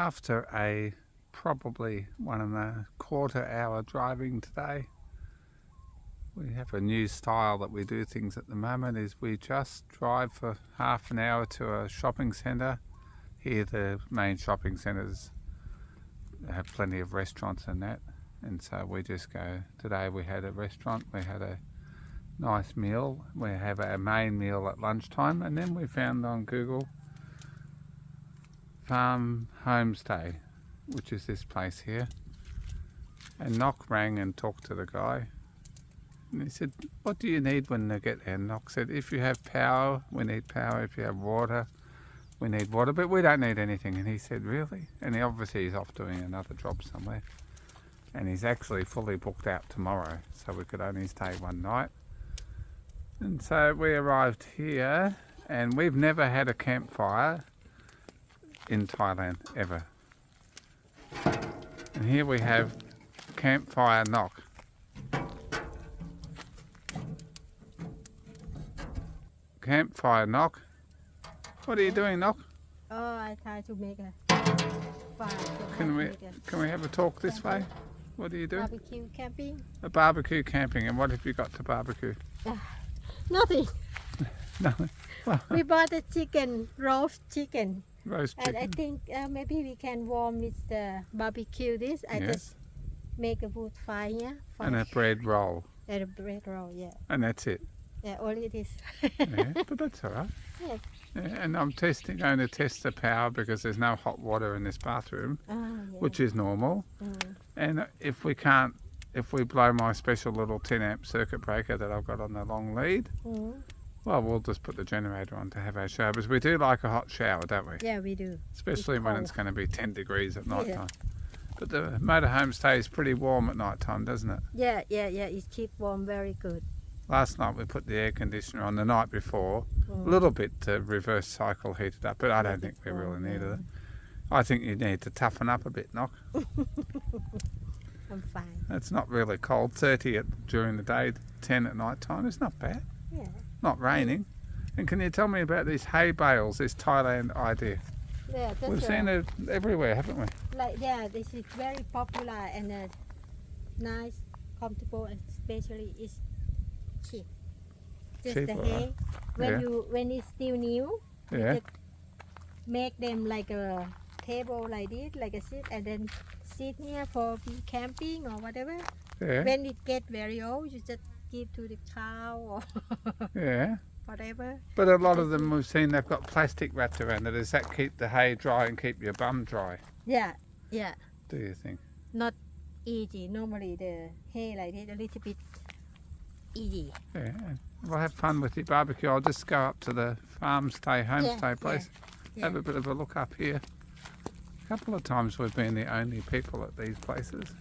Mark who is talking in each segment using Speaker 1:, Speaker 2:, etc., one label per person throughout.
Speaker 1: after a probably 1.25 hour driving today. We have a new style that we do things at the moment is we just drive for half an hour to a shopping centre. Here the main shopping centres have plenty of restaurants and that, and so we just go. Today we had a restaurant, we had a nice meal, we have our main meal at lunchtime, and then we found on Google Farm Homestay, which is this place here, and Nock rang and talked to the guy, and he said, what do you need when they get there? And Nock said, if you have power, we need power. If you have water, we need water, but we don't need anything. And he said, really? And he obviously is off doing another job somewhere, and he's actually fully booked out tomorrow, so we could only stay one night. And so we arrived here, and we've never had a campfire in Thailand ever. And here we have campfire Nock. Campfire Nock. What are you doing, Nock?
Speaker 2: Oh, I try to make a fire.
Speaker 1: Can we have a talk this way? What are you doing?
Speaker 2: Barbecue camping.
Speaker 1: A barbecue camping. And what have you got to barbecue?
Speaker 2: Nothing.
Speaker 1: Nothing. Well,
Speaker 2: We bought a chicken, roast chicken.
Speaker 1: roast
Speaker 2: And I
Speaker 1: chicken.
Speaker 2: think maybe we can warm with the barbecue this. I
Speaker 1: Yes.
Speaker 2: just make a wood fire here.
Speaker 1: And a bread roll.
Speaker 2: And a bread roll, yeah.
Speaker 1: And that's it.
Speaker 2: Yeah, only this.
Speaker 1: Yeah, but that's all right.
Speaker 2: Yes.
Speaker 1: Yeah, and I'm going to test the power because there's no hot water in this bathroom,
Speaker 2: Oh, yeah.
Speaker 1: which is normal.
Speaker 2: Mm.
Speaker 1: And if we blow my special little 10 amp circuit breaker that I've got on the long lead,
Speaker 2: Mm.
Speaker 1: well, we'll just put the generator on to have our shower. Because we do like a hot shower, don't we?
Speaker 2: Yeah, we do.
Speaker 1: Especially when
Speaker 2: cold.
Speaker 1: it's going to be 10 degrees at night
Speaker 2: Yeah.
Speaker 1: time. But the motorhome stays pretty warm at night time, doesn't it?
Speaker 2: Yeah. It keep warm very good.
Speaker 1: Last night we put the air conditioner on the night before,
Speaker 2: Mm.
Speaker 1: a little bit to reverse cycle heat it up, but I don't think we
Speaker 2: before,
Speaker 1: really needed
Speaker 2: yeah.
Speaker 1: it. I think you need to toughen up a bit, Nock.
Speaker 2: I'm fine.
Speaker 1: It's not really cold, 30 during the day, 10 at night time. It's not bad.
Speaker 2: Yeah.
Speaker 1: Not raining. And can you tell me about these hay bales, this Thailand idea?
Speaker 2: Yeah, that's
Speaker 1: We've seen it everywhere, haven't we?
Speaker 2: like this is very popular and nice, comfortable, and especially it's cheap. Just
Speaker 1: Cheap,
Speaker 2: the
Speaker 1: all
Speaker 2: hay.
Speaker 1: right.
Speaker 2: When it's still new,
Speaker 1: Yeah.
Speaker 2: just make them like a table like this, like a seat, and then sit here for camping or whatever.
Speaker 1: Yeah.
Speaker 2: When it get very old, you just give to the cow or
Speaker 1: Yeah.
Speaker 2: whatever.
Speaker 1: But a lot of them we've seen they've got plastic wrapped around it. Does that keep the hay dry and keep your bum dry,
Speaker 2: Yeah,
Speaker 1: do you think?
Speaker 2: not easy. Normally the hay like this a little bit easy.
Speaker 1: Yeah. We'll have fun with your barbecue. I'll just go up to the homestay
Speaker 2: Yeah,
Speaker 1: place.
Speaker 2: yeah.
Speaker 1: Have a bit of a look up here. A couple of times we've been the only people at these places.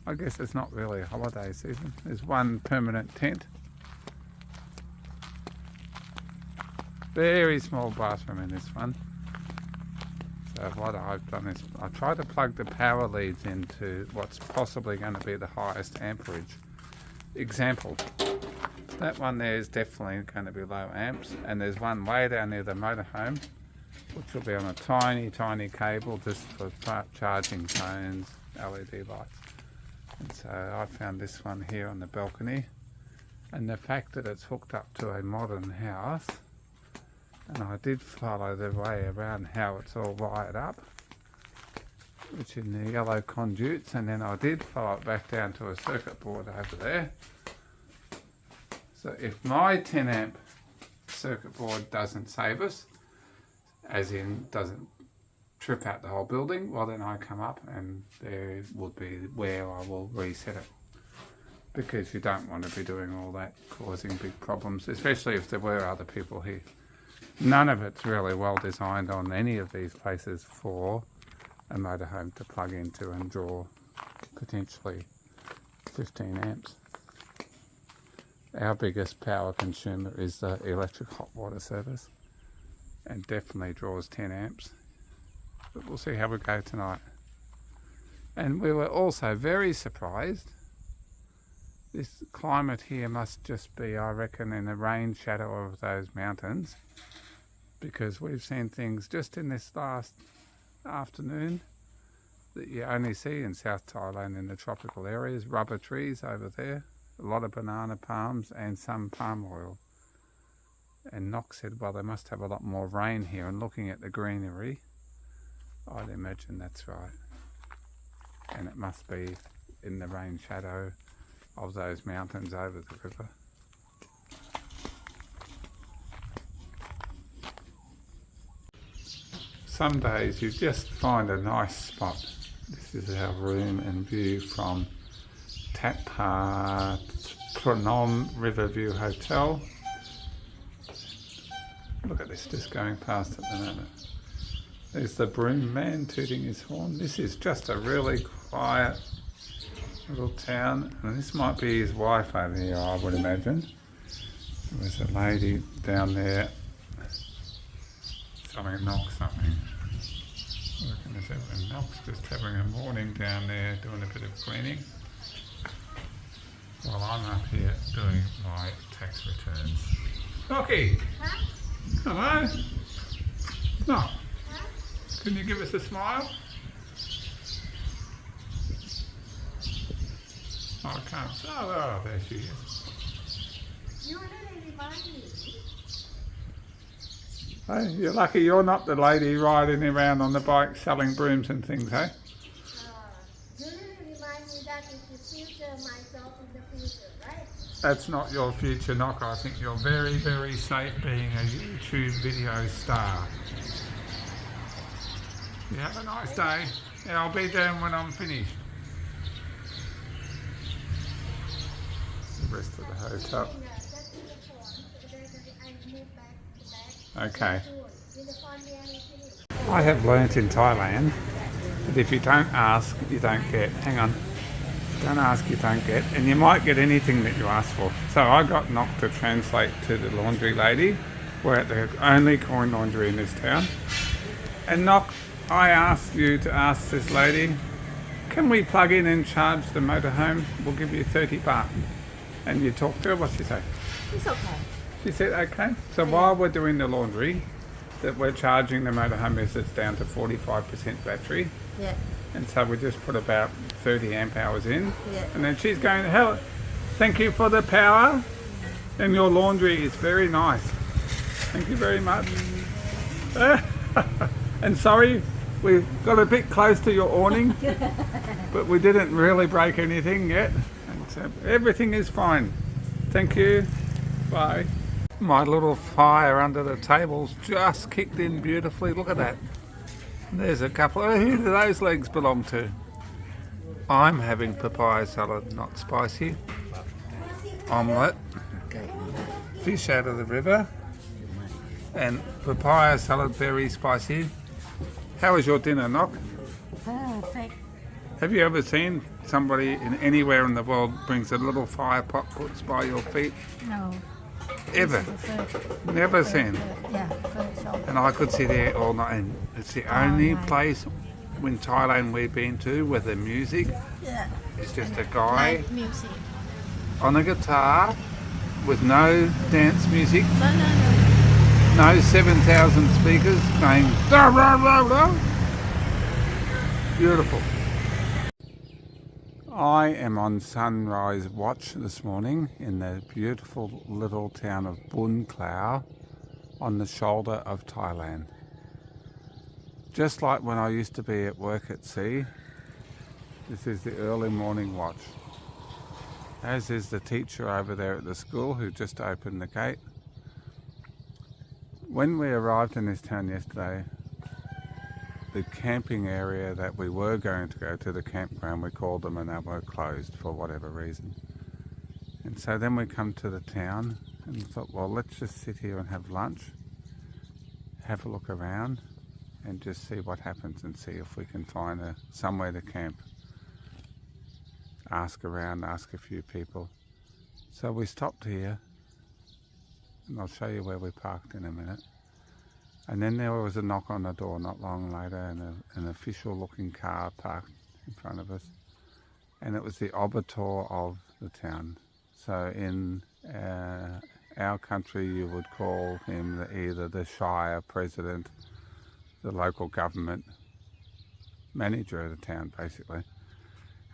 Speaker 1: I guess it's not really a holiday season. There's one permanent tent. Very small bathroom in this one. So what I've done is I try to plug the power leads into what's possibly going to be the highest amperage. Example, that one there is definitely going to be low amps, and there's one way down near the motorhome which will be on a tiny cable just for charging phones, LED lights. And so I found this one here on the balcony, and the fact that it's hooked up to a modern house, and I did follow the way around how it's all wired up, which in the yellow conduits, and then I did follow it back down to a circuit board over there. So if my 10 amp circuit board doesn't save us, as in doesn't trip out the whole building, well then I come up and there would be where I will reset it. Because you don't want to be doing all that, causing big problems, especially if there were other people here. None of it's really well designed on any of these places for a motorhome to plug into and draw potentially 15 amps. Our biggest power consumer is the electric hot water service, and definitely draws 10 amps. But we'll see how we go tonight. And we were also very surprised. This climate here must just be, I reckon, in the rain shadow of those mountains, because we've seen things just in this last afternoon that you only see in South Thailand in the tropical areas. Rubber trees over there, a lot of banana palms and some palm oil. And Nock said, well, they must have a lot more rain here, and looking at the greenery, I'd imagine that's right. And it must be in the rain shadow of those mountains over the river. Some days you just find a nice spot. This is our room and view from Mekong River View Hotel. Look at this, just going past at the moment. There's the broom man tooting his horn. This is just a really quiet little town, and this might be his wife over here, I would imagine. There's a lady down there selling Nock something. I reckon there's everyone. Nock's just having a morning down there doing a bit of cleaning, while I'm up here doing my tax returns. Nocky!
Speaker 2: Huh?
Speaker 1: Hello? No.
Speaker 2: Huh?
Speaker 1: Can you give us a smile? Oh, I can't. Oh, there she is.
Speaker 2: You really remind me.
Speaker 1: Hey, you're lucky you're not the lady riding around on the bike selling brooms and things, hey?
Speaker 2: You really remind me that is the future, my job in the future, right?
Speaker 1: That's not your future, Nock. I think you're very, very safe being a YouTube video star. You have a nice day. Yeah, I'll be down when I'm finished. The rest of the hotel. Okay. I have learnt in Thailand that if you don't ask, you don't get. Hang on. Don't ask, you don't get. And you might get anything that you ask for. So I got Nock to translate to the laundry lady. We're at the only coin laundry in this town. And Nock, I asked you to ask this lady, can we plug in and charge the motorhome? We'll give you 30 baht. And you talked to her, what'd she say?
Speaker 2: It's okay.
Speaker 1: She said, okay. So while we're doing the laundry, that we're charging the motorhome as it's down to 45% battery.
Speaker 2: Yeah.
Speaker 1: And so we just put about 30 amp hours in.
Speaker 2: Yeah.
Speaker 1: And then she's going, hell, thank you for the power. And your laundry is very nice. Thank you very much. And sorry, we got a bit close to your awning, but we didn't really break anything yet. And so everything is fine. Thank you. Bye. My little fire under the table's just kicked in beautifully. Look at that. There's a couple. Oh, who do those legs belong to? I'm having papaya salad, not spicy. Omelette. Fish out of the river. And papaya salad, very spicy. How was your dinner, Nock?
Speaker 2: Perfect.
Speaker 1: Have you ever seen somebody in anywhere in the world brings a little fire pot, puts by your feet?
Speaker 2: No.
Speaker 1: Ever? Never seen.
Speaker 2: Yeah, first shop.
Speaker 1: And I could sit there all night, and it's the only place in Thailand we've been to where the music is just a guy
Speaker 2: Live music.
Speaker 1: on a guitar with no dance music,
Speaker 2: No.
Speaker 1: no 7,000 speakers playing. Da, da, da, da. Beautiful. I am on sunrise watch this morning in the beautiful little town of Bung Khla on the shoulder of Thailand. Just like when I used to be at work at sea, this is the early morning watch. As is the teacher over there at the school who just opened the gate. When we arrived in this town yesterday, the camping area that we were going to go to, the campground, we called them, and they were closed for whatever reason. And so then we come to the town and thought, well, let's just sit here and have lunch, have a look around and just see what happens and see if we can find somewhere to camp. Ask around, ask a few people. So we stopped here, and I'll show you where we parked in a minute. And then there was a knock on the door not long later, and an official looking car parked in front of us. And it was the obiter of the town. So in our country you would call him either the Shire president, the local government, manager of the town basically.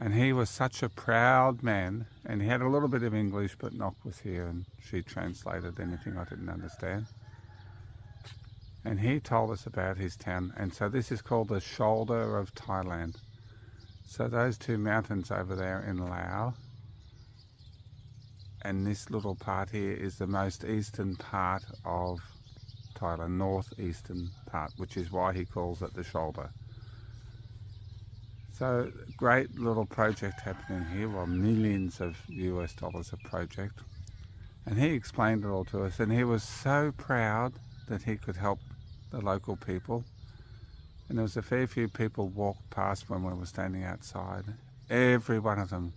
Speaker 1: And he was such a proud man, and he had a little bit of English, but Nok was here and she translated anything I didn't understand. And he told us about his town, and so this is called the shoulder of Thailand. So those two mountains over there in Laos, and this little part here is the most eastern part of Thailand, northeastern part, which is why he calls it the shoulder. So great little project happening here, well, millions of US dollars a project. And he explained it all to us, and he was so proud that he could help the local people. And there was a fair few people walked past when we were standing outside. Every one of them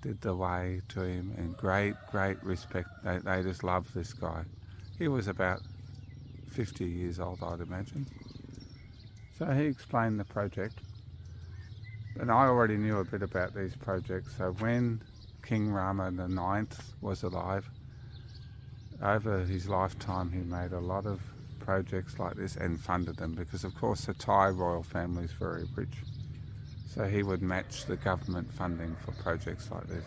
Speaker 1: did the way to him, and great respect. They just loved this guy. He was about 50 years old, I'd imagine. So he explained the project. And I already knew a bit about these projects. So when King Rama IX was alive, over his lifetime he made a lot of projects like this and funded them, because of course the Thai royal family is very rich. So he would match the government funding for projects like this.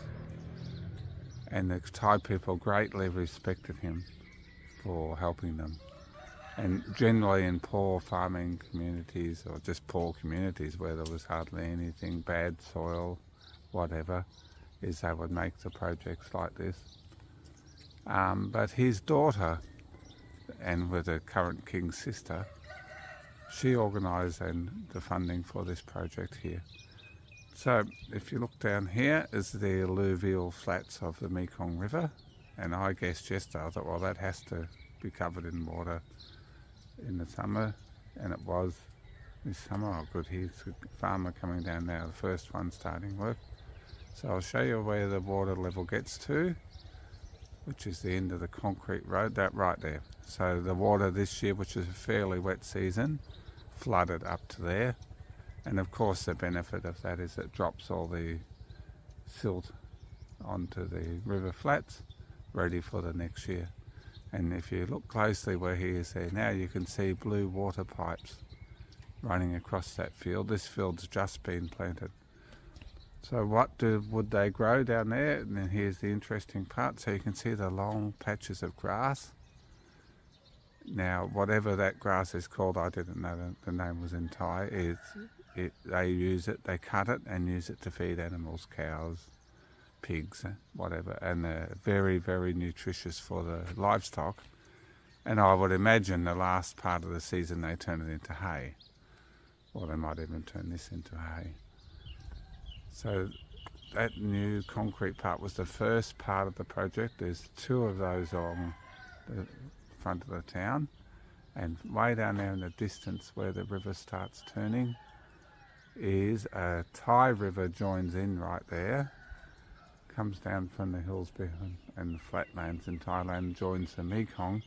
Speaker 1: And the Thai people greatly respected him for helping them. And generally in poor farming communities, or just poor communities where there was hardly anything, bad soil, whatever, is they would make the projects like this. But his daughter, and with the current king's sister, she organised the funding for this project here. So if you look down here is the alluvial flats of the Mekong River, and I guessed yesterday, I thought, well, that has to be covered in water in the summer, and it was this summer. Oh good, here's a farmer coming down now, the first one starting work. So I'll show you where the water level gets to, which is the end of the concrete road, that right there. So the water this year, which is a fairly wet season, flooded up to there. And of course the benefit of that is it drops all the silt onto the river flats, ready for the next year. And if you look closely where he is there now, you can see blue water pipes running across that field. This field's just been planted. So what would they grow down there? And then here's the interesting part. So you can see the long patches of grass. Now, whatever that grass is called, I didn't know the name was in Thai. They use it, they cut it and use it to feed animals, cows, pigs, whatever, and they're very nutritious for the livestock. And I would imagine the last part of the season they turn it into hay, or they might even turn this into hay. So that new concrete part was the first part of the project. There's two of those on the front of the town, and way down there in the distance where the river starts turning is a Thai river, joins in right there, comes down from the hills behind and the flatlands in Thailand, joins the Mekong,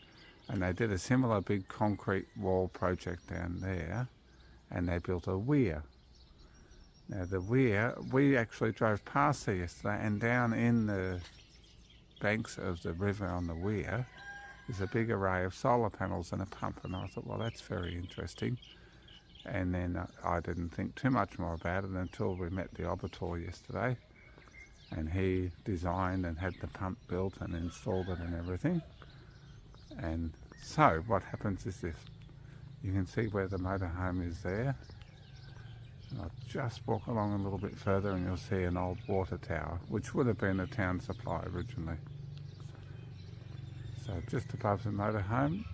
Speaker 1: and they did a similar big concrete wall project down there, and they built a weir. Now the weir, we actually drove past there yesterday, and down in the banks of the river on the weir is a big array of solar panels and a pump, and I thought, well, that's very interesting. And then I didn't think too much more about it until we met the Obiter yesterday, and he designed and had the pump built and installed it and everything. And so what happens is this. You can see where the motorhome is there. I'll just walk along a little bit further and you'll see an old water tower, which would have been a town supply originally. So just above the motorhome,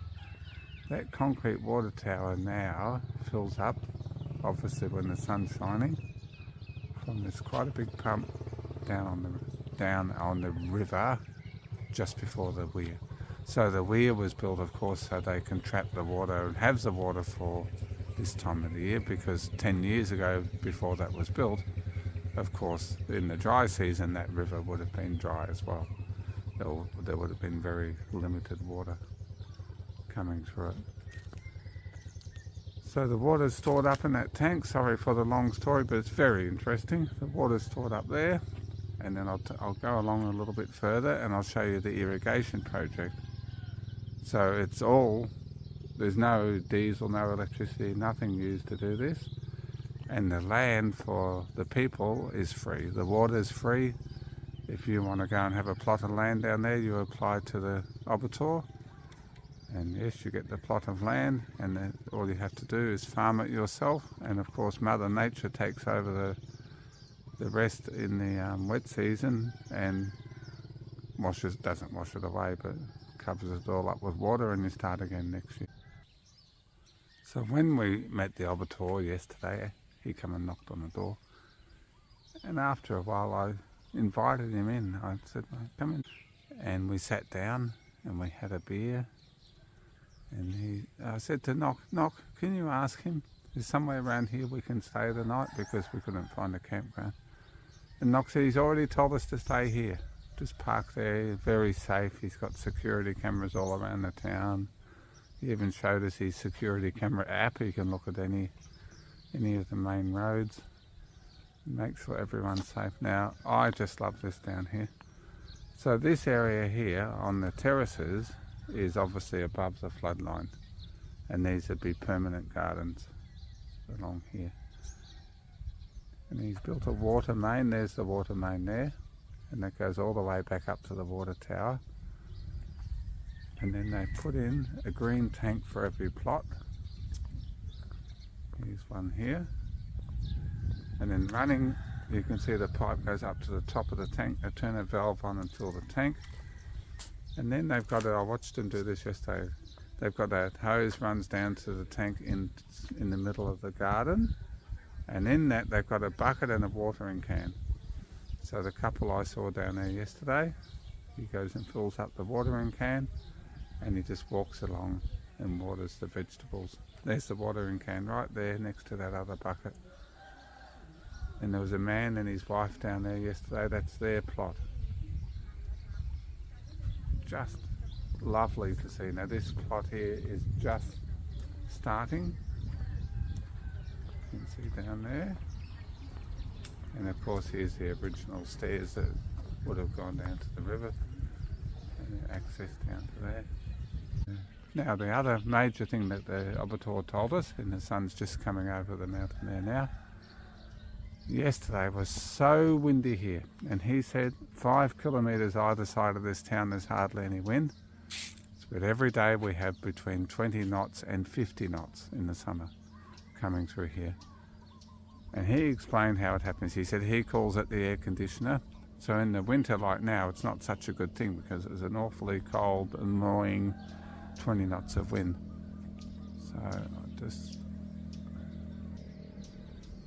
Speaker 1: that concrete water tower now fills up, obviously when the sun's shining, from this quite a big pump down on the river just before the weir. So the weir was built, of course, so they can trap the water and have the water for this time of the year, because 10 years ago, before that was built, of course, in the dry season, that river would have been dry as well. There would have been very limited water coming through it. So the water's stored up in that tank. Sorry for the long story, but it's very interesting. The water's stored up there, and then I'll go along a little bit further and I'll show you the irrigation project. So it's all, there's no diesel, no electricity, nothing used to do this. And the land for the people is free. The water is free. If you want to go and have a plot of land down there, you apply to the Obator. And yes, you get the plot of land, and then all you have to do is farm it yourself. And of course, Mother Nature takes over the rest in the wet season and doesn't wash it away, but covers it all up with water, and you start again next year. So when we met the Obator yesterday, he came and knocked on the door. And after a while, I invited him in. I said, "Mate, come in." And we sat down and we had a beer. And I said to Knock, can you ask him, is somewhere around here we can stay the night, because we couldn't find a campground. And Knock said he's already told us to stay here. Just park there, very safe. He's got security cameras all around the town. He even showed us his security camera app. You can look at any of the main roads and make sure everyone's safe. Now, I just love this down here. So this area here on the terraces is obviously above the flood line, and these would be permanent gardens along here. And he's built a water main. There's the water main there, and that goes all the way back up to the water tower. And then they put in a green tank for every plot. Here's one here. And then running, you can see the pipe goes up to the top of the tank. They turn a valve on and fill the tank. And then they've got I watched them do this yesterday. They've got that hose runs down to the tank in the middle of the garden. And in that, they've got a bucket and a watering can. So the couple I saw down there yesterday, he goes and fills up the watering can, and he just walks along and waters the vegetables. There's the watering can right there next to that other bucket. And there was a man and his wife down there yesterday. That's their plot. Just lovely to see. Now this plot here is just starting. You can see down there. And of course here's the original stairs that would have gone down to the river, and access down to there. Now the other major thing that the Obator told us, and the sun's just coming over the mountain there now, yesterday was so windy here, and he said 5 kilometres either side of this town there's hardly any wind, but every day we have between 20 knots and 50 knots in the summer coming through here. And he explained how it happens. He said he calls it the air conditioner. So in the winter like now, it's not such a good thing, because it's an awfully cold, annoying 20 knots of wind.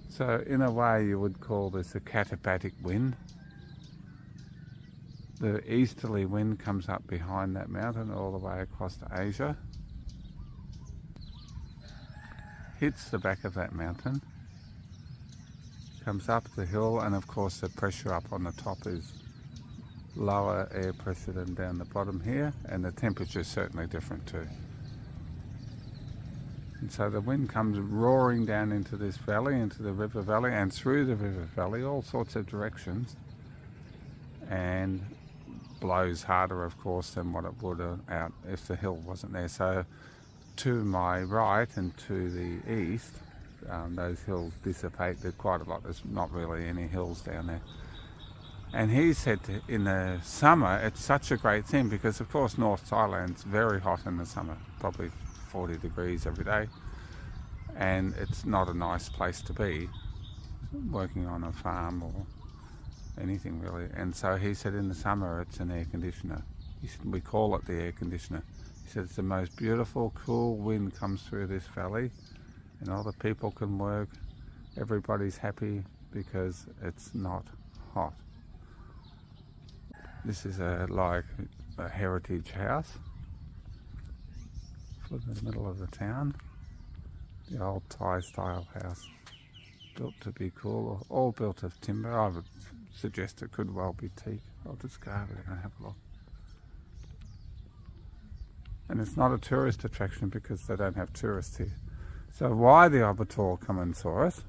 Speaker 1: So in a way you would call this a katabatic wind. The easterly wind comes up behind that mountain all the way across to Asia, hits the back of that mountain, comes up the hill, and of course the pressure up on the top is lower air pressure than down the bottom here, and the temperature is certainly different too. And so the wind comes roaring down into this valley, into the river valley, and through the river valley, all sorts of directions, and blows harder of course than what it would out if the hill wasn't there. So to my right and to the east, those hills dissipate. There's quite a lot. There's not really any hills down there. And he said in the summer it's such a great thing, because of course North Thailand's very hot in the summer, probably 40 degrees every day, and it's not a nice place to be working on a farm or anything really. And so he said in the summer it's an air conditioner. He said we call it the air conditioner. He said it's the most beautiful, cool wind comes through this valley, and all the people can work. Everybody's happy because it's not hot. This is like a heritage house for the middle of the town. The old Thai style house, built to be cool, all built of timber. I would suggest it could well be teak. I'll just go over there and have a look. And it's not a tourist attraction because they don't have tourists here. So why the Obator come and saw us?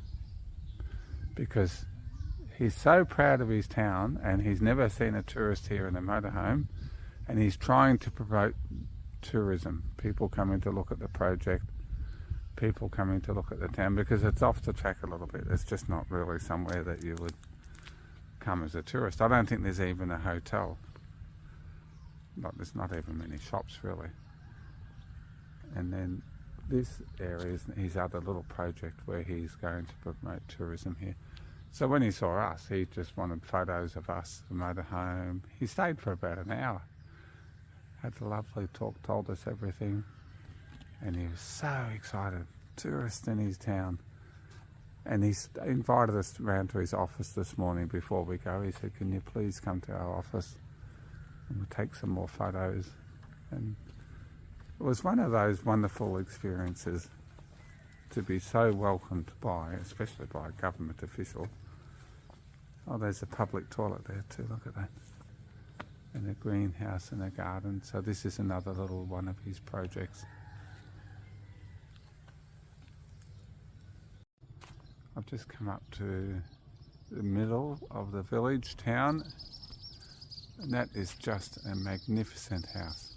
Speaker 1: Because he's so proud of his town, and he's never seen a tourist here in a motorhome, and he's trying to promote tourism. People coming to look at the project, people coming to look at the town, because it's off the track a little bit. It's just not really somewhere that you would come as a tourist. I don't think there's even a hotel. There's not even many shops really. And then this area is his other little project where he's going to promote tourism here. So when he saw us, he just wanted photos of us, the motorhome. He stayed for about an hour. Had a lovely talk, told us everything. And he was so excited. Tourist in his town. And he invited us round to his office this morning before we go. He said, can you please come to our office and we'll take some more photos. And it was one of those wonderful experiences to be so welcomed by, especially by a government official. Oh, there's a public toilet there too, look at that. And a greenhouse and a garden. So this is another little one of his projects. I've just come up to the middle of the village town, and that is just a magnificent house.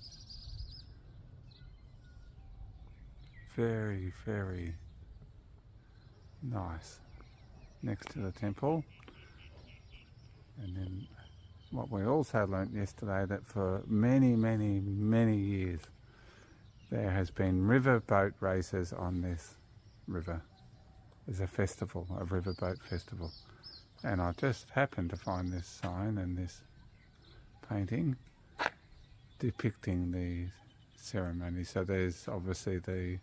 Speaker 1: Very, very nice. Next to the temple. And then what we also learnt yesterday, that for many, many, many years there has been riverboat races on this river. There's a festival, a riverboat festival. And I just happened to find this sign and this painting depicting the ceremony. So there's obviously the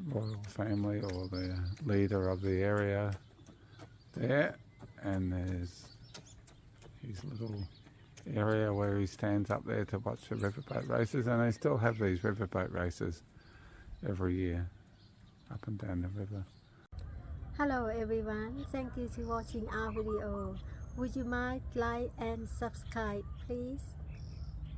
Speaker 1: royal family or the leader of the area there, and there's his little area where he stands up there to watch the riverboat races, and they still have these riverboat races every year up and down the river.
Speaker 2: Hello everyone, thank you for watching our video. Would you mind like and subscribe please?